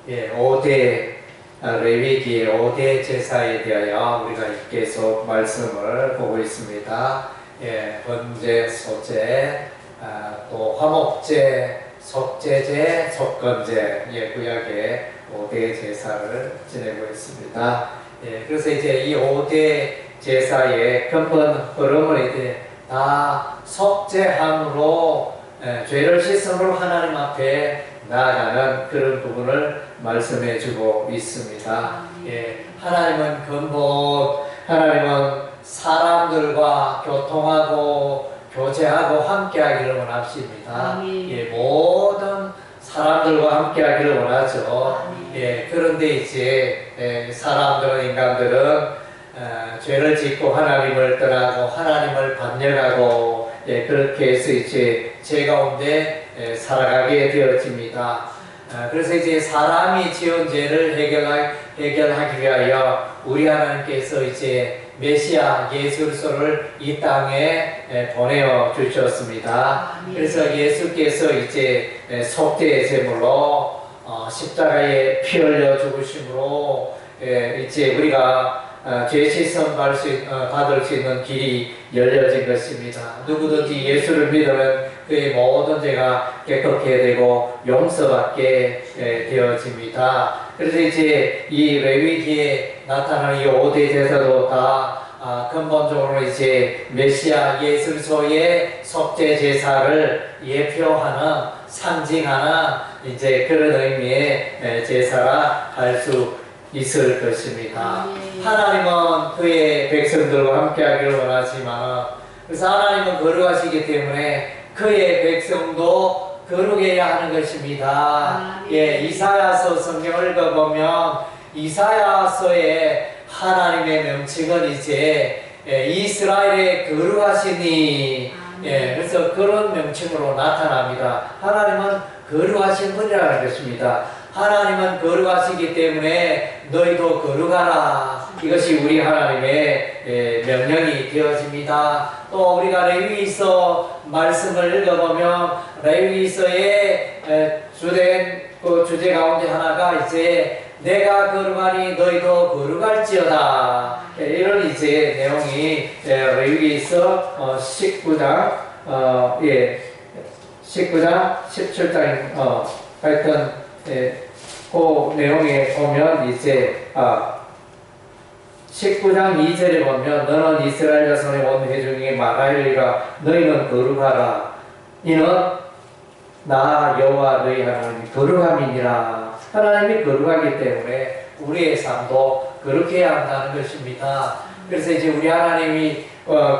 예, 5대 레위기의 5대 제사에 대하여 우리가 계속 말씀을 보고 있습니다. 예, 번제, 소제, 또 화목제, 속제제, 속건제, 예, 구약의 5대 제사를 지내고 있습니다. 예, 그래서 이제 이 5대 제사의 근본 흐름을 이제 다 속죄함으로 죄를 씻음으로 하나님 앞에 나아가는 그런 부분을 말씀해 주고 있습니다. 예, 하나님은 하나님은 사람들과 교통하고 교제하고 함께하기를 원하십니다. 예, 모든 사람들과 함께하기를 원하죠. 예, 그런데 이제 사람들은 인간들은 죄를 짓고 하나님을 떠나고 하나님을 반역하고 그렇게 해서 이제 죄 가운데 살아가게 되어집니다. 그래서 이제 사람이 지은 죄를 해결하기 위하여 우리 하나님께서 이제 메시아 예수 그리스도를 이 땅에 보내어 주셨습니다. 그래서 예수께서 이제 속죄의 제물로 십자가에 피 흘려 죽으심으로 이제 우리가 죄 씻음 받을 수 있는 길이 열려진 것입니다. 누구든지 예수를 믿으면 그의 모든 죄가 깨끗게 되고 용서받게 되어집니다. 그래서 이제 이 레위기에 나타나는 이 5대 제사도 다 근본적으로 이제 메시아 예수 그리스도의 속죄 제사를 예표하는 상징하는 이제 그런 의미의 제사라 할 수 있을 것입니다. 하나님은 그의 백성들과 함께하기를 원하지만 그래서 하나님은 거룩하시기 때문에 그의 백성도 거룩해야 하는 것입니다. 예, 이사야서 성경을 읽어보면 이사야서의 하나님의 명칭은 이제 이스라엘의 거룩하시니 그래서 그런 명칭으로 나타납니다. 하나님은 거룩하신 분이라는 것입니다. 하나님은 거룩하시기 때문에 너희도 거룩하라. 이것이 우리 하나님의 명령이 되어집니다. 또 우리가 레위기서 말씀을 읽어보면 레위기서의 주된 그 주제 가운데 하나가 이제 내가 거룩하니 너희도 거룩할지어다. 이런 이제 내용이 레위기서 19장 17장 하여튼 그 내용에 보면 이제 19장 2절에 보면 너는 이스라엘 자손의 온 회중에게 말하리라 너희는 거룩하라 이는 나 여호와 너희 하나님이 거룩함이니라. 하나님이 거룩하기 때문에 우리의 삶도 거룩해야 한다는 것입니다. 그래서 이제 우리 하나님이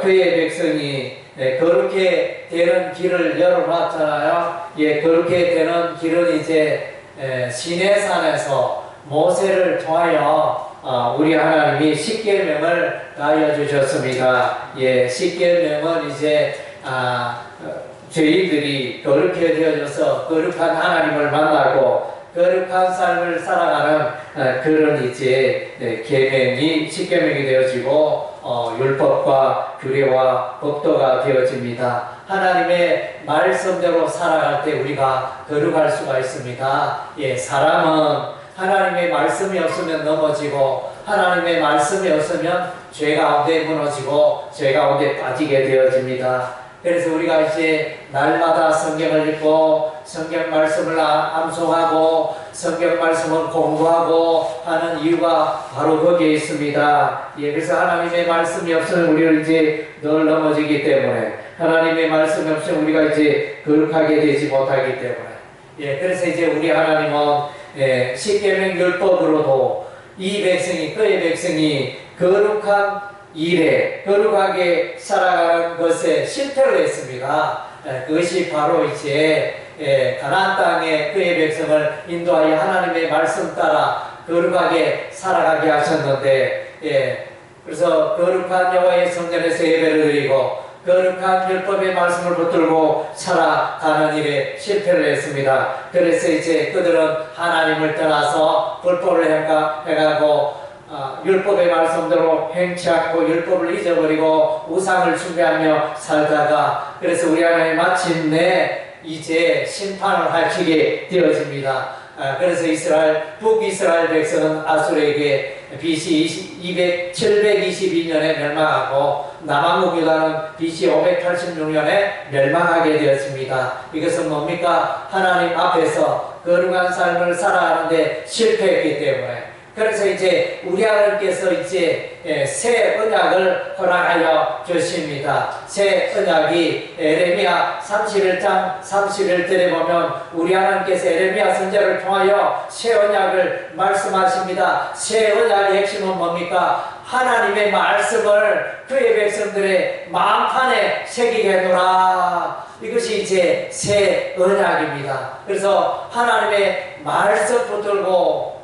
그의 백성이 거룩해 되는 길을 열어놨잖아요. 예, 거룩해 되는 길은 이제 시내산에서 모세를 통하여 우리 하나님이 십계명을 알려주셨습니다. 예, 십계명은 이제 죄인들이 거룩해 되어져서 거룩한 하나님을 만나고 거룩한 삶을 살아가는 그런 이제 계명이 십계명이 되어지고 율법과 규례와 법도가 되어집니다. 하나님의 말씀대로 살아갈 때 우리가 거룩할 수가 있습니다. 예, 사람은 하나님의 말씀이 없으면 넘어지고 하나님의 말씀이 없으면 죄 가운데 무너지고 죄 가운데 빠지게 되어집니다. 그래서 우리가 이제 날마다 성경을 읽고 성경 말씀을 암송하고 성경 말씀을 공부하고 하는 이유가 바로 거기에 있습니다. 예, 그래서 하나님의 말씀이 없으면 우리는 이제 늘 넘어지기 때문에 하나님의 말씀이 없으면 우리가 이제 거룩하게 되지 못하기 때문에 예, 그래서 이제 우리 하나님은 십계명 율법으로도 이 백성이 그의 백성이 거룩한 일에 거룩하게 살아가는 것에 실패를 했습니다. 그것이 바로 이제 가나안 땅에 그의 백성을 인도하여 하나님의 말씀 따라 거룩하게 살아가게 하셨는데 그래서 거룩한 여호와의 성전에서 예배를 드리고 거룩한 율법의 말씀을 붙들고 살아가는 일에 실패를 했습니다. 그래서 이제 그들은 하나님을 떠나서 불법을 행하고 율법의 말씀대로 행치 않고 율법을 잊어버리고 우상을 숭배하며 살다가 그래서 우리 하나님 마침내 이제 심판을 하시게 되어집니다. 그래서 북이스라엘 백성은 아수르에게 BC 722년에 멸망하고 남한국 유다는 BC 586년에 멸망하게 되었습니다. 이것은 뭡니까? 하나님 앞에서 거룩한 삶을 살아가는데 실패했기 때문에. 그래서 이제 우리 하나님께서 이제 새 언약을 허락하여 주십니다. 새 언약이 에레미야 31장 31절에 보면 우리 하나님께서 에레미야 선지자를 통하여 새 언약을 말씀하십니다. 새 언약의 핵심은 뭡니까? 하나님의 말씀을 그의 백성들의 마음판에 새기게 해놓으라. 이것이 이제 새 언약입니다. 그래서 하나님의 말씀 붙들고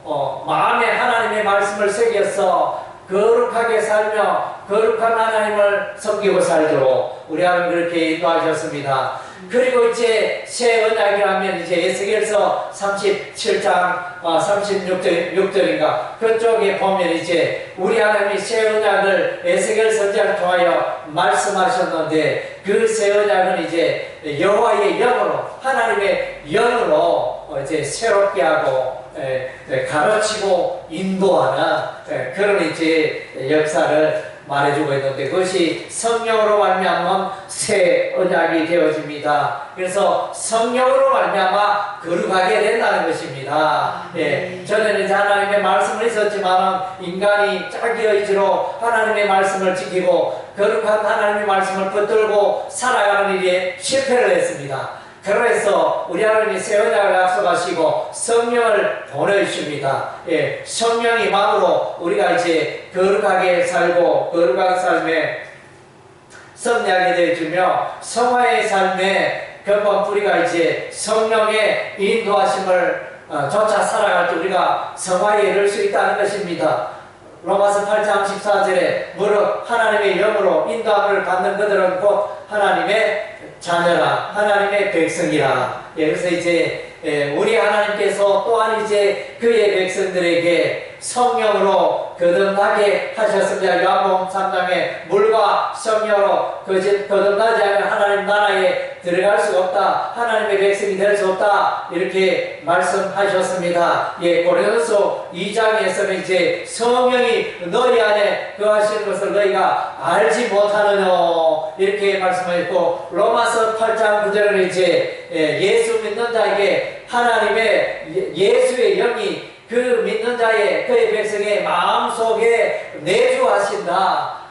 마음에 하나님의 말씀을 새겨서 거룩하게 살며 거룩한 하나님을 섬기고 살도록 우리 하나님 그렇게 인도하셨습니다. 그리고 이제 새 언약이라면 이제 에스겔서 37장 36절인가 그쪽에 보면 이제 우리 하나님이 새 언약을 에스겔 선지자를 통하여 말씀하셨는데 그 새 언약은 이제 여호와의 영으로 하나님의 영으로 이제 새롭게 하고 가르치고 인도하는 그런 이제 역사를 말해주고 있는데 그것이 성령으로 말미암은 새 언약이 되어집니다. 그래서 성령으로 말미암아 거룩하게 된다는 것입니다. 전에는 이제 하나님의 말씀을 있었지만 인간이 자기 의지로 하나님의 말씀을 지키고 거룩한 하나님의 말씀을 붙들고 살아가는 일에 실패를 했습니다. 그래서 우리 하나님이 새 언약을 약속하시고 성령을 보내주십니다. 성령이 마음으로 우리가 이제 거룩하게 살고 거룩한 삶에 승리하게 되어주며 성화의 삶에 근본 뿌리가 이제 성령의 인도하심을 쫓아 살아갈 때 우리가 성화에 이를 수 있다는 것입니다. 로마서 8장 14절에 무릇 하나님의 영으로 인도함을 받는 그들은 곧 하나님의 자녀라 하나님의 백성이라. 그래서 이제 우리 하나님께서 또한 이제 그의 백성들에게 성령으로 거듭나게 하셨습니다. 요한복음 3장에 물과 성령으로 거듭나지 않으면 하나님 나라에 들어갈 수 없다. 하나님의 백성이 될 수 없다. 이렇게 말씀하셨습니다. 고린도서 2장에서는 이제 성령이 너희 안에 거하시는 것을 너희가 알지 못하느냐 이렇게 말씀하셨고 로마서 8장 9절은 이제 예수 믿는 자에게 하나님의 예수의 영이 그 믿는 자의 그의 백성의 마음속에 내주하신다.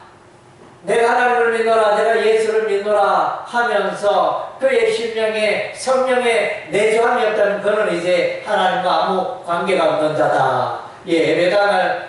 내가 하나님을 믿노라 내가 예수를 믿노라 하면서 그의 심령에 성령에 내주함이 없다면 그는 이제 하나님과 아무 관계가 없는 자다. 예배당을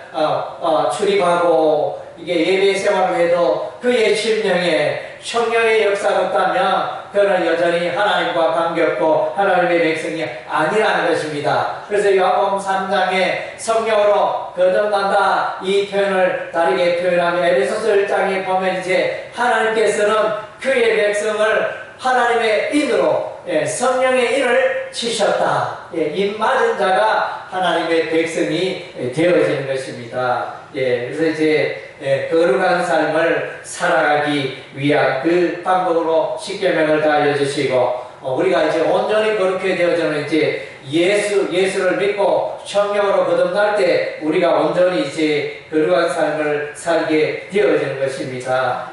출입하고 이게 예배 생활을 해도 그의 심령에 성령의 역사가 없다면 그는 여전히 하나님과 관계없고 하나님의 백성이 아니라는 것입니다. 그래서 요한복음 3장에 성령으로 거듭난다 이 표현을 다르게 표현하며 에베소서 1장에 보면 이제 하나님께서는 그의 백성을 하나님의 인으로 성령의 인을 치셨다. 인 맞은 자가 하나님의 백성이 되어지는 것입니다. 그래서 이제 거룩한 삶을 살아가기 위한 그 방법으로 십계명을 다 알려주시고 우리가 이제 온전히 거룩해 되어지는 이제 예수를 믿고 성령으로 거듭날 때 우리가 온전히 이제 거룩한 삶을 살게 되어지는 것입니다.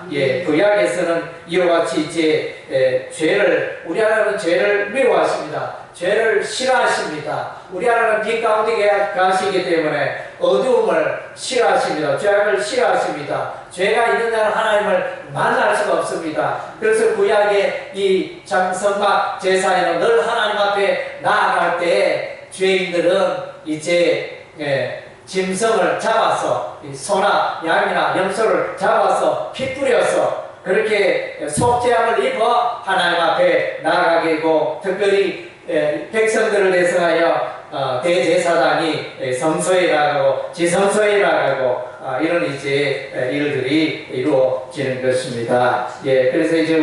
구약에서는 이와 같이 이제 우리 하나님은 죄를 미워하십니다. 죄를 싫어하십니다. 우리 하나님은 빛 가운데 가시기 때문에 어두움을 싫어하십니다. 죄악을 싫어하십니다. 죄가 있는 자는 하나님을 만날 수가 없습니다. 그래서 구약의 이 장성막 제사에는 늘 하나님 앞에 나아갈 때 죄인들은 이제 짐승을 잡아서 소나 양이나 염소를 잡아서 피 뿌려서 그렇게 속죄함을 입어 하나님 앞에 나아가게 되고 특별히 백성들을 대성하여 대제사장이 성소에 나가고 지성소에 나가고 이런 이제 일들이 이루어지는 것입니다. 그래서 이제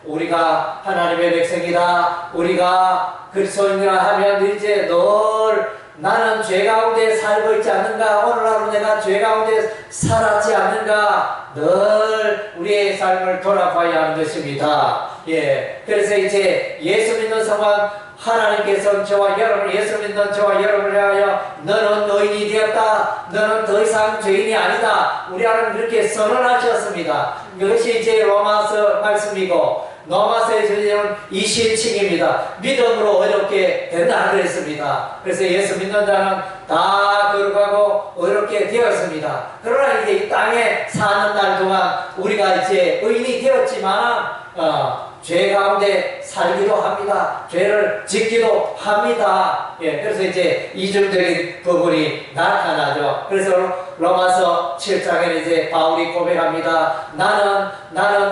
우리가 하나님의 백성이다. 우리가 그리스도인이라 하면 이제 늘 나는 죄 가운데 살고 있지 않는가? 오늘 하루 내가 죄 가운데 살았지 않는가? 늘 우리의 삶을 돌아봐야 하는 것입니다. 그래서 이제 예수 믿는 사람 하나님께서 저와 여러분을 예수 믿는 저와 여러분을 위하여 너는 의인이 되었다. 너는 더 이상 죄인이 아니다. 우리 하나님 그렇게 선언하셨습니다. 이것이 이제 로마서 말씀이고 로마서의 주제는 이실칭입니다. 믿음으로 어렵게 된다 그랬습니다. 그래서 예수 믿는 자는 다 거룩하고 어렵게 되었습니다. 그러나 이제 이 땅에 사는 날 동안 우리가 이제 의인이 되었지만 죄 가운데 살기도 합니다. 죄를 짓기도 합니다. 예, 그래서 이제 이중적인 부분이 나타나죠. 그래서 로마서 7장에 이제 바울이 고백합니다. 나는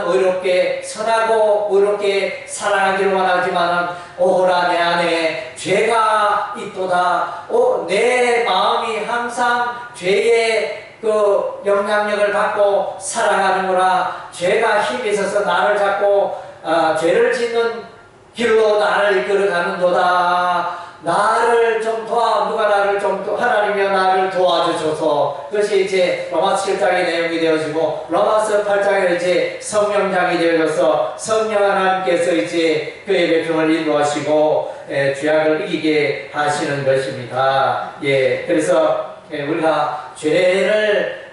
의롭게 선하고 의롭게 사랑하기를 원하지만은 오호라 내 안에 죄가 있도다. 내 마음이 항상 죄의 그 영향력을 받고 살아가는구나. 죄가 힘이 있어서 나를 잡고 죄를 짓는 길로 나를 이끌어가는도다. 나를 좀 누가 나를 좀 하나님이여 나를 도와주셔서. 그것이 이제 로마서 7장의 내용이 되어지고 로마서 8장에 이제 성령장이 되어져서 성령 하나님께서 이제 그의 백성을 인도하시고 죄악을 이기게 하시는 것입니다. 예, 그래서 우리가 죄를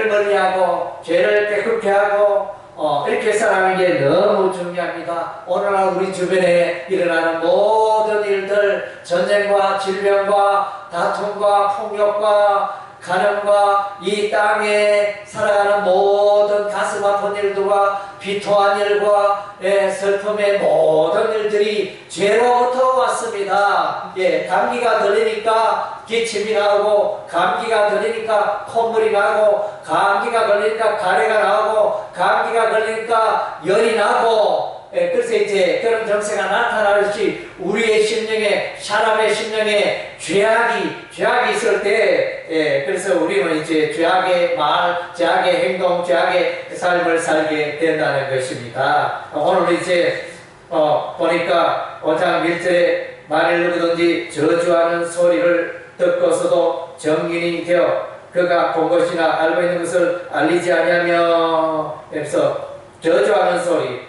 멀리하고 죄를 깨끗게 하고 이렇게 살아가는 게 너무 중요합니다. 오늘날 우리 주변에 일어나는 모든 일들, 전쟁과 질병과 다툼과 폭력과 가난과 이 땅에 살아가는 모든 가슴 아픈 일들과 비토한 일과 슬픔의 모든 일들이 죄로부터 왔습니다. 예, 감기가 들리니까 기침이 나오고, 감기가 들리니까 콧물이 나고, 감기가 걸리니까 가래가 나오고, 감기가 걸리니까 열이 나고, 그래서 이제 그런 정세가 나타나듯이 우리의 심령에, 사람의 심령에 죄악이 있을 때, 그래서 우리는 이제 죄악의 말, 죄악의 행동, 죄악의 삶을 살게 된다는 것입니다. 오늘 이제 보니까 5장 1절에 만일 누구든지 저주하는 소리를 듣고서도 정인이 되어 그가 본 것이나 알고 있는 것을 알리지 아니하며, 그래서 저주하는 소리,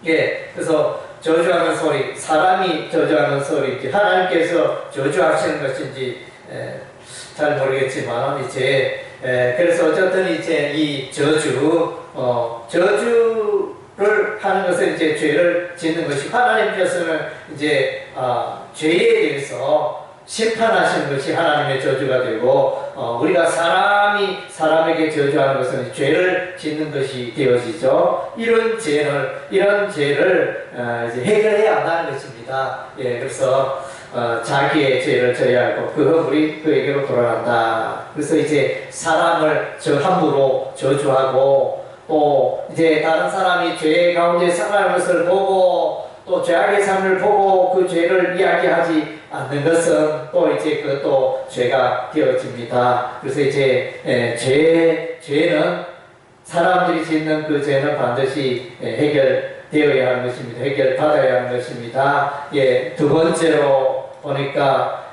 예, 그래서 저주하는 소리, 사람이 저주하는 소리, 하나님께서 저주하시는 것인지 잘 모르겠지만 이제 그래서 어쨌든 이제 이 저주를 하는 것은 이제 죄를 짓는 것이, 하나님께서는 이제 죄에 대해서 심판하시는 것이 하나님의 저주가 되고, 우리가 사람에게 저주하는 것은 죄를 짓는 것이 되어지죠. 이런 죄를 이제 해결해야 한다는 것입니다. 예, 그래서 자기의 죄를 져야 하고 그 허물이 그에게로 돌아간다. 그래서 이제 사람을 함부로 저주하고, 또 이제 다른 사람이 죄 가운데 살아가는 것을 보고 또 죄악의 삶을 보고 그 죄를 이야기하지 않는 것은 또 이제 그것도 죄가 되어집니다. 그래서 이제 죄는 사람들이 짓는 그 죄는 반드시 해결되어야 하는 것입니다. 해결받아야 하는 것입니다. 예, 두 번째로 보니까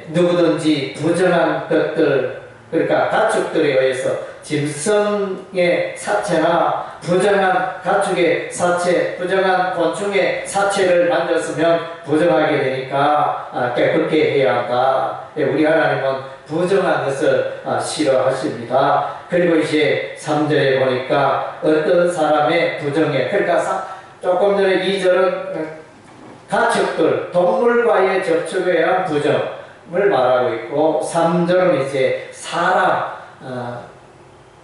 누구든지 부정한 것들, 그러니까 가축들에 의해서 짐승의 사체나 부정한 가축의 사체, 부정한 곤충의 사체를 만졌으면 부정하게 되니까 깨끗게 해야 한다. 우리 하나님은 부정한 것을 싫어하십니다. 그리고 이제 3절에 보니까 어떤 사람의 부정에, 그러니까 조금 전에 2절은 가축들, 동물과의 접촉에 의한 부정을 말하고 있고, 3절은 이제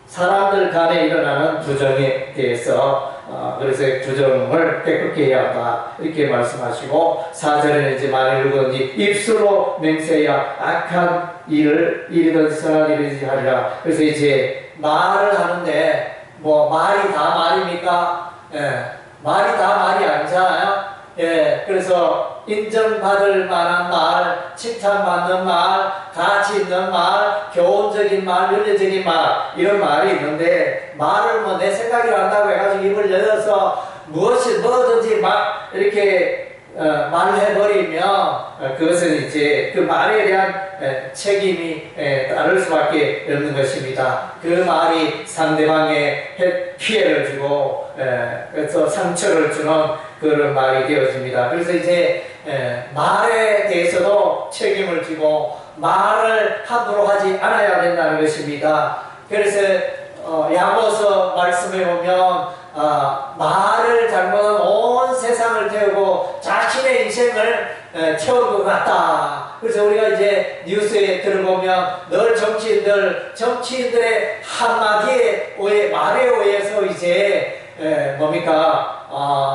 사람들 간에 일어나는 부정에 대해서 그래서 부정을 깨끗게 해야 한다 이렇게 말씀하시고, 4절에는 이제 만일 누구든지 입술로 맹세하여 악한 일이든 선한 일이든지 하리라. 그래서 이제 말을 하는데 뭐 말이 다 말입니까? 말이 다 말이 아니잖아요. 그래서 인정받을 만한 말, 칭찬받는 말, 가치 있는 말, 교훈적인 말, 윤리적인 말, 이런 말이 있는데, 말을 뭐 내 생각이 난다고 해가지고 입을 열어서 뭐든지 막 이렇게 말해버리면 그것은 이제 그 말에 대한 책임이 따를 수밖에 없는 것입니다. 그 말이 상대방의 피해를 주고 그래서 상처를 주는 그런 말이 되어집니다. 그래서 이제 말에 대해서도 책임을 지고 말을 함부로 하지 않아야 된다는 것입니다. 그래서 야고보서 말씀에 보면 말을 잘못한 온 세상을 태우고 자신의 인생을 채울 것 같다. 그래서 우리가 이제 뉴스에 들어보면 늘 정치인들의 한마디에 말에 의해서 이제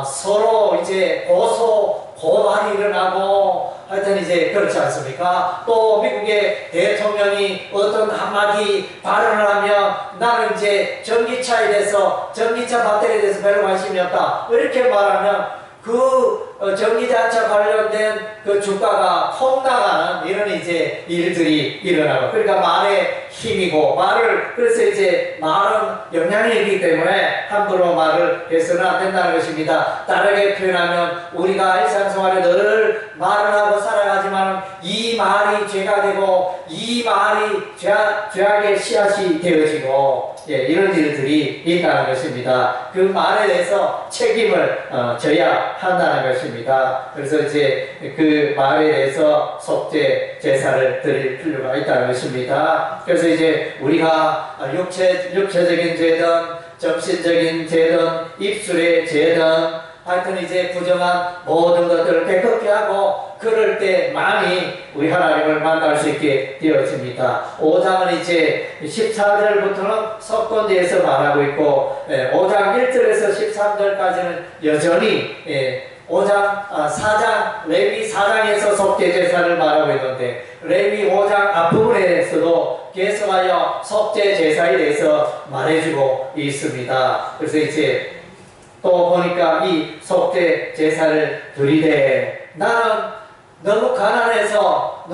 서로 이제 고발이 일어나고 하여튼 이제 그렇지 않습니까? 또 미국의 대통령이 어떤 한마디 발언을 하면 나는 이제 전기차 배터리에 대해서 별로 관심이 없다. 이렇게 말하면 그 전기자동차 관련된 그 주가가 폭 나가는 이런 이제 일들이 일어나고, 그러니까 말의 힘이고 그래서 이제 말은 영향력이기 때문에 함부로 말을 해서는 안 된다는 것입니다. 다르게 표현하면 우리가 일상생활에 늘 말을 하고 살아가지만 이 말이 죄가 되고 이 말이 죄악의 씨앗이 되어지고 이런 일들이 있다는 것입니다. 그 말에 대해서 책임을 져야 한다는 것입니다. 그래서 이제 그 말에 대해서 속죄 제사를 드릴 필요가 있다는 것입니다. 그래서 이제 우리가 육체적인 죄든 정신적인 죄든 입술의 죄든 하여튼 이제 부정한 모든 것들을 깨끗게 하고 그럴 때만이 우리 하나님을 만날 수 있게 되어집니다. 5장은 이제 14절부터는 속건제에서 말하고 있고 5장 1절에서 13절까지는 여전히 4장 레위 4장에서 속죄 제사를 말하고 있는데 레위 5장 앞부분에서도 계속하여 속죄 제사에 대해서 말해주고 있습니다. 그래서 이제 또 보니까 이 속죄 제사를 드리되 나는 너무 가난해서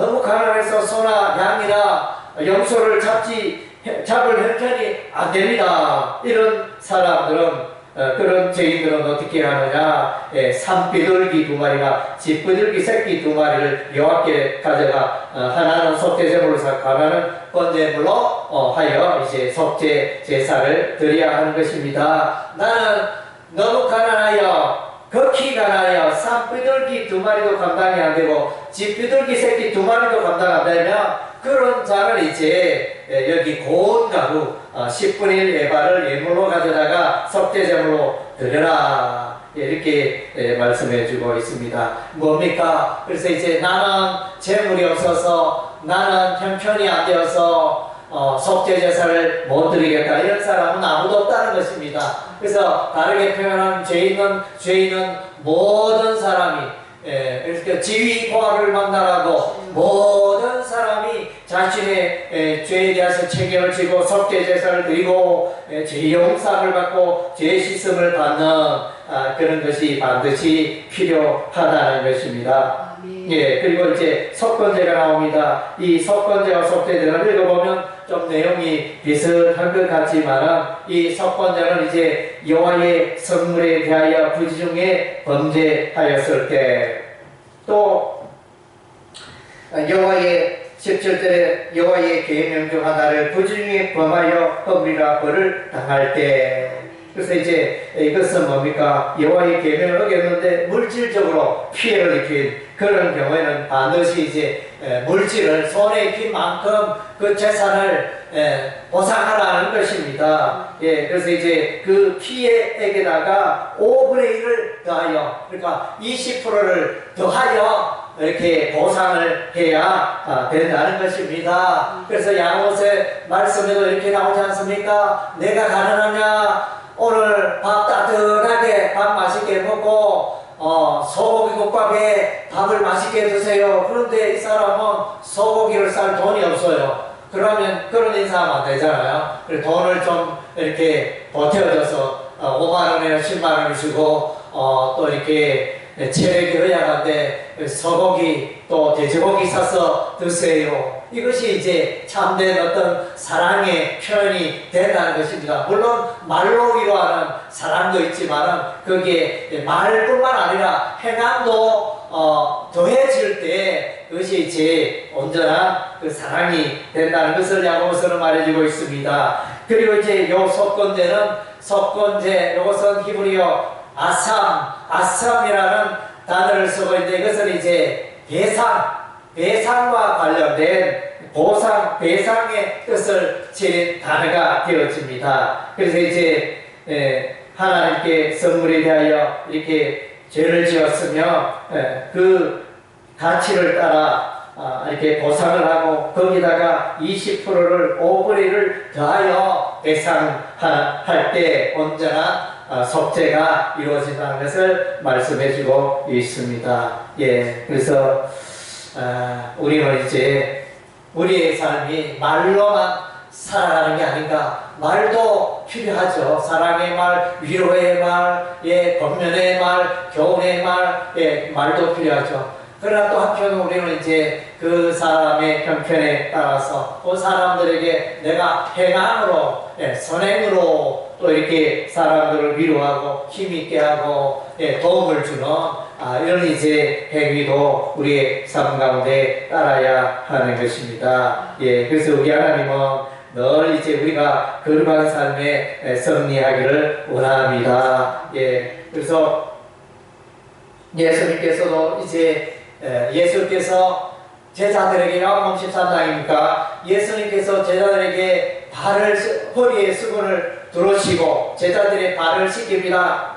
소나 양이나 염소를 잡을 형편이 안 됩니다. 이런 사람들은 그런 죄인들은 어떻게 하느냐? 산비둘기 2마리나 집비둘기 새끼 2마리를 여호와께 가져가 하나는 속죄제물로 삼고 하나는 번제물로 하여 이제 속죄 제사를 드려야 하는 것입니다. 나는 너무 가난하여 극히 가난하여 산비둘기 2마리도 감당이 안 되고 집비둘기 새끼 2마리도 감당 안 되면 그런 자는 이제 여기 고운 가루 10분의 1 에바를 예물로 가져다가 속죄제물로 드려라 이렇게 말씀해 주고 있습니다. 뭡니까? 그래서 이제 나는 재물이 없어서 나는 형편이 안 되어서 속죄 제사를 못 드리겠다 이런 사람은 아무도 없다는 것입니다. 그래서 다르게 표현한 죄인은 모든 사람이 이렇게 지위 고하를 만나라고 모든 사람이 자신의 죄에 대해서 책임을 지고 속죄 제사를 드리고 죄 용서를 받고 죄 씻음을 받는 그런 것이 반드시 필요하다는 것입니다. 그리고 이제 속건제가 나옵니다. 이 속건제와 속죄제를 읽어보면 좀 내용이 비슷한 것 같지만 이 속건제는 이제 여호와의 성물에 대하여 부지 중에 범죄하였을 때 또 여호와의 17절에 여호와의 계명 중 하나를 부지 중에 범하여 허물이라 벌을 당할 때 그래서 이제 이것은 뭡니까? 여호와의 계명을 어겼는데 물질적으로 피해를 입힌 그런 경우에는 반드시 이제 물질을 손에 입힌 만큼 그 재산을 보상하라는 것입니다. 그래서 이제 그 피해액에다가 5분의 1을 더하여 그러니까 20%를 더하여 이렇게 보상을 해야 된다는 것입니다. 그래서 야고보서의 말씀에도 이렇게 나오지 않습니까? 내가 가난하냐? 오늘 밥 따뜻하게 밥 맛있게 먹고 소고기 국밥에 밥을 맛있게 드세요. 그런데 이 사람은 소고기를 살 돈이 없어요. 그러면 그런 인사하면 안 되잖아요. 그래서 돈을 좀 이렇게 보태어줘서 5만원이나 10만원을 주고 또 이렇게 체력이 허약한데 소고기 또 돼지고기 사서 드세요. 이것이 이제 참된 어떤 사랑의 표현이 된다는 것입니다. 물론 말로 위로하는 사랑도 있지만 거기에 말뿐만 아니라 행함도 더해질 때 그것이 이제 온전한 그 사랑이 된다는 것을 야고보서는 말해주고 있습니다. 그리고 이제 요 속건제, 요것은 히브리어 아삼이라는 단어를 쓰고 있는데 이것은 이제 배상과 관련된 보상, 배상의 뜻을 지닌 단어가 되어집니다. 그래서 이제 하나님께 선물에 대하여 이렇게 죄를 지었으며 그 가치를 따라 이렇게 보상을 하고 거기다가 20%를 5분의 1을 더하여 배상할 때 온전한 속죄가 이루어진다는 것을 말씀해주고 있습니다. 예, 그래서 우리는 이제 우리의 삶이 말로만 살아가는 게 아닌가. 말도 필요하죠. 사랑의 말, 위로의 말, 권면의 말, 교훈의 말, 말도 필요하죠. 그러나 또 한편 우리는 이제 그 사람의 형편에 따라서 그 사람들에게 내가 행함으로, 선행으로 또 이렇게 사람들을 위로하고 힘있게 하고 도움을 주는 이런 이제 행위도 우리의 삶 가운데 따라야 하는 것입니다. 그래서 우리 하나님은 늘 이제 우리가 거룩한 삶에 승리하기를 원합니다. 그래서 예수님께서도 이제 예수께서 제자들에게 요한복음 13장입니까? 예수님께서 제자들에게 허리에 수건을 두르시고 제자들의 발을 씻깁니다.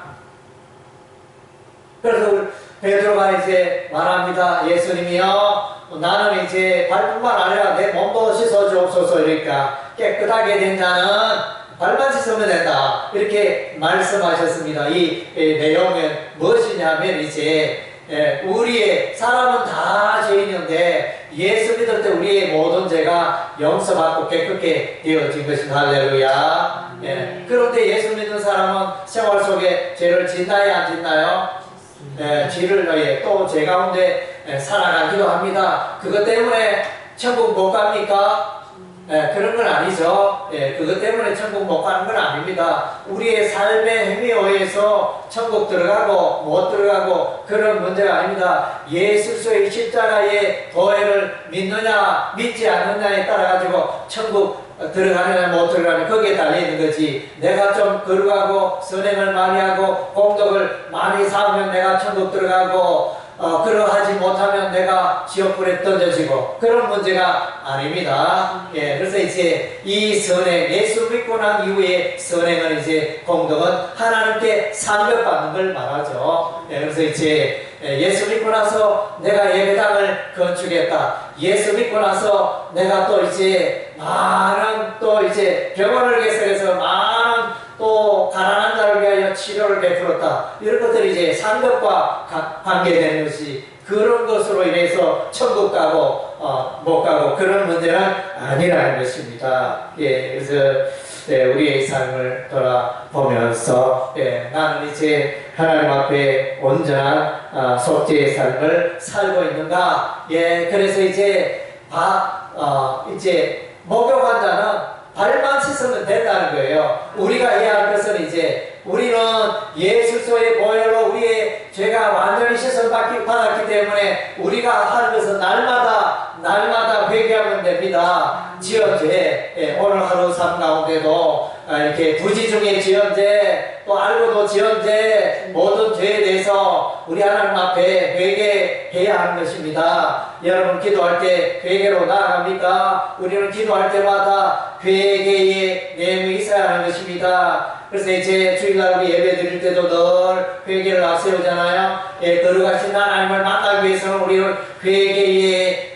그래서 베드로가 이제 말합니다. 예수님이요, 나는 이제 발뿐만 아니라 내 몸도 씻어주옵소서. 이러니까 깨끗하게 된 자는 발만 씻으면 된다. 이렇게 말씀하셨습니다. 이 내용은 무엇이냐면 이제 우리의 사람은 다 죄인인데 예수 믿을 때 우리의 모든 죄가 용서받고 깨끗게 되어진 것입니다. 할렐루야. 그런데 예수 믿는 사람은 생활 속에 죄를 짓나요, 안 짓나요? 죄를 또 죄 가운데 살아가기도 합니다. 그것 때문에 천국 못 갑니까? 그런 건 아니죠. 그것 때문에 천국 못 가는 건 아닙니다. 우리의 삶의 행위에 의해서 천국 들어가고 못 들어가고 그런 문제가 아닙니다. 예수의 십자가의 도회를 믿느냐 믿지 않느냐에 따라 가지고 천국 들어가느냐 못 들어가느냐 거기에 달려있는 거지. 내가 좀 거룩하고 선행을 많이 하고 공덕을 많이 쌓으면 내가 천국 들어가고 그러하지 못하면 내가 지옥불에 던져지고 그런 문제가 아닙니다. 그래서 이제 이 선행, 예수 믿고 난 이후에 선행은 이제 공덕은 하나님께 상급받는 걸 말하죠. 그래서 이제 예수 믿고 나서 내가 예배당을 건축했다. 예수 믿고 나서 내가 또 이제 많은 또 이제 병원을 개설해서 많은 또 가난한 자를 위하여 치료를 베풀었다. 이런 것들이 이제 상급과 관계되는 것이 그런 것으로 인해서 천국 가고 못 가고 그런 문제는 아니라는 것입니다. 그래서 우리의 삶을 돌아보면서 나는 이제 하나님 앞에 온전한 속죄의 삶을 살고 있는가. 그래서 이제 이제 목욕한 자는 발만 씻으면 된다는 거예요. 우리가 해야 할 것은 이제 우리는 예수의 보혈로 우리의 죄가 완전히 씻음 받았기 때문에 우리가 하는 것은 날마다 회개하면 됩니다. 지은 죄, 오늘 하루 삶 가운데도 이렇게 부지 중에 지은 죄, 또 알고도 지은 죄, 모든 죄에 대해서 우리 하나님 앞에 회개해야 하는 것입니다. 여러분 기도할 때 회개로 나아갑니까? 우리는 기도할 때마다 회개의 내용이 있어야 하는 것입니다. 그래서 이제 주일날 우리 예배 드릴 때도 늘 회개를 앞세우잖아요. 거룩하신 하나님을 만나기 위해서는 우리는 회개의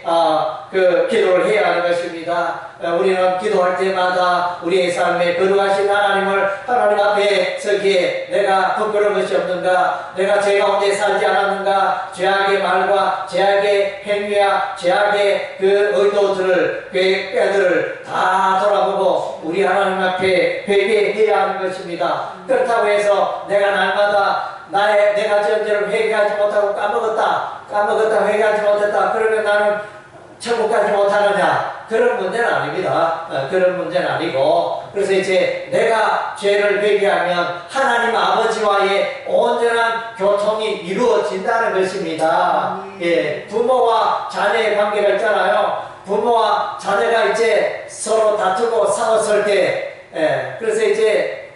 그 기도를 해야 하는 것입니다. 우리는 기도할 때마다 우리의 삶에 거룩하신 하나님 앞에 서기에 내가 부끄러운 것이 없는가, 내가 죄 가운데 살지 않았는가, 죄악의 말과 죄악의 행위와 죄악의 그 의도들을 꾀들을 다 돌아보고 우리 하나님 앞에 회개해야 하는 것입니다. 그렇다고 해서 내가 날마다 내가 지은 죄를 회개하지 못하고 까먹었다 회개하지 못했다 그러면 나는 천국 가지 못하느냐, 그런 문제는 아닙니다. 그런 문제는 아니고 그래서 이제 내가 죄를 회개하면 하나님 아버지와의 온전한 교통이 이루어진다는 것입니다. 예, 부모와 자녀의 관계가 있잖아요. 부모와 자녀가 이제 서로 다투고 싸웠을 때, 예, 그래서 이제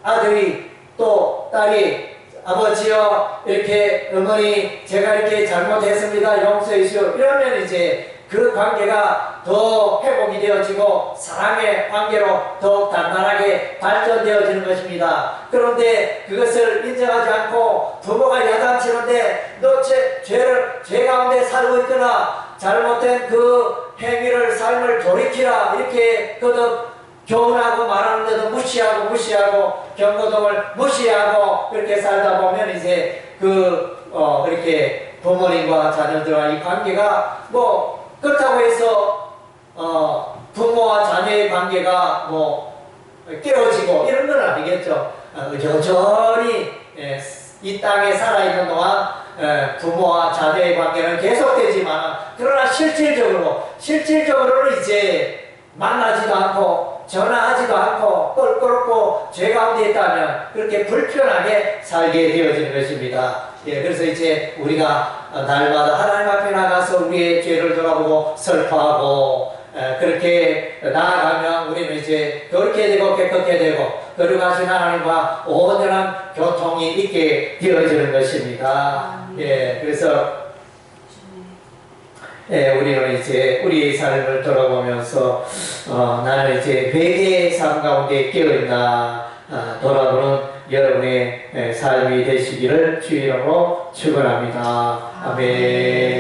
아들이 또 딸이 아버지요, 이렇게 어머니 제가 이렇게 잘못했습니다, 용서해 주시오, 이러면 이제 그 관계가 더 회복이 되어지고 사랑의 관계로 더욱 단단하게 발전되어지는 것입니다. 그런데 그것을 인정하지 않고 부모가 야단치는데 너 죄 가운데 살고 있거나 잘못된 그 행위를 삶을 돌이키라 이렇게 거듭 교훈하고 말하는데도 무시하고 경고등을 무시하고 그렇게 살다 보면 이제 이렇게 부모님과 자녀들과의 관계가 뭐 그렇다고 해서 부모와 자녀의 관계가 뭐 깨어지고 이런 건 아니겠죠. 여전히 이 땅에 살아있는 동안 부모와 자녀의 관계는 계속되지만 그러나 실질적으로는 이제 만나지도 않고 전화하지도 않고 껄끄럽고 죄 가운데 있다면 그렇게 불편하게 살게 되어지는 것입니다. 예, 그래서 이제 우리가 날마다 하나님 앞에 나가서 우리의 죄를 돌아보고 슬퍼하고 그렇게 나아가면 우리는 이제 그렇게 되고 깨끗게 되고 거룩하신 하나님과 온전한 교통이 있게 되어지는 것입니다. 예, 그래서 우리는 이제 우리의 삶을 돌아보면서 나는 이제 회개의 삶 가운데 깨어있나 돌아보는 여러분의 삶이 되시기를 주의 이름으로 축원합니다. 아멘.